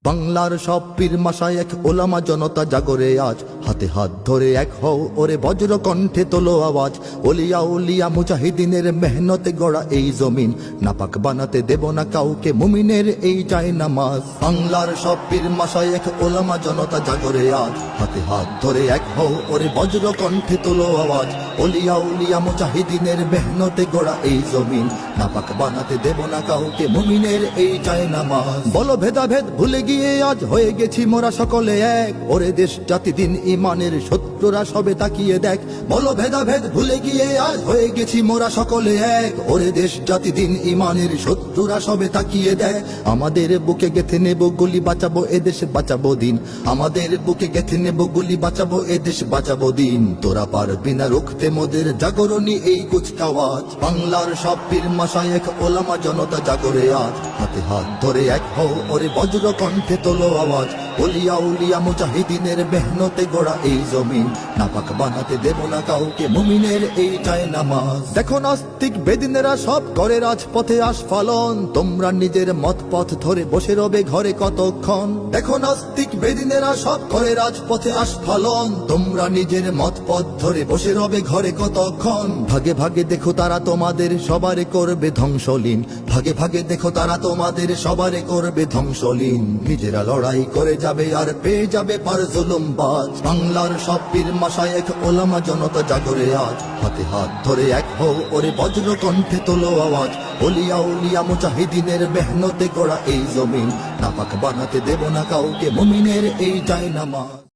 বাংলার সব পীর মাশায়েখ ওলামা জনতা জাগরে আজ, হাতে হাত ধরে এক হও ওরে বজ্র কণ্ঠে তোলো আওয়াজ। ওলিয়া উলিয়া মুজাহিদিনের মেহনতে গড়া এই জমিন, নাপাক বানাতে দেব না কাউকে মুমিনের এই চাই নামাজ। বাংলার সব পীর মাশায়েখ ওলামা জনতা জাগরে আজ, হাতে হাত ধরে এক হও ওরে বজ্র কণ্ঠে তোলো আওয়াজ। ওলিয়া উলিয়া মুজাহিদিনের মেহনতে গড়া এই জমিন, নাপাক বানাতে দেব না কাউকে মুমিনের এই চাই নামাজ। বলো ভেদাভেদ ভুলে গিয়ে আজ হয়ে গেছি মোরা সকলে এক, ওরে দেশ জাতি দিন ইমানের শত্রুরা সবে তাকিয়ে দেখ। বলো ভেদাভেদ ভুলে গিয়ে আজ হয়ে গেছি মোরা সকলে এক, ওরে দেশ জাতি দিন ইমানের শত্রুরা সবে তাকিয়ে দেখ। আমাদের বুকে গেথে নেব গুলি, বাঁচাবো এদেশ বাঁচাবো দিন। আমাদের বুকে গেথে নেব গুলি, বাঁচাবো এদেশ বাঁচাবো দিন। তোরা পারবি না রুখতে মোদের জাগরণী এই কুচকাওয়াজ। বাংলার সব পীর মাশায়েখ ওলামা জনতা জাগরে আজ, হাতে হাত ধরে এক হও ওরে বজ্র কণ্ঠে তোলো আওয়াজ। ওলিয়া উলিয়া মুজাহিদিনের মেহনতে গড়া এই জমিন, নাপাক বানাতে দেব না কাউকে মুমিনের এই চাই নামাজ। দেখো নাস্তিক বেদিনেরা সব করে রাজপথে আস্ফালন, তোমরা নিজের মত পথ ধরে বসে রবে ঘরে কতক্ষণ। দেখো নাস্তিক বেদিনেরা সব করে রাজপথে আস্ফালন, তোমরা নিজের মত পথ ধরে বসে রবে ঘরে কতক্ষণ। ভাগে ভাগে দেখো তারা তোমাদের সবারে করবে ধ্বংসলীন, ভাগে ভাগে দেখো তারা তোমাদের সবারে করবে ধ্বংসলীন। নিজেরা লড়াই করে যাবে আর পেয়ে যাবে পার জুলুমবাজ। বাংলার সব পীর মাশায়েখ ওলামা জনতা জাগরে আজ, হাতে হাত ধরে এক হও ওরে বজ্র কণ্ঠে তোলো আওয়াজ। ওলিয়া উলিয়া মুজাহিদিনের মেহনতে গড়া এই জমিন, নাপাক বানাতে দেব না কাউকে মুমিনের এই চাই নামাজ।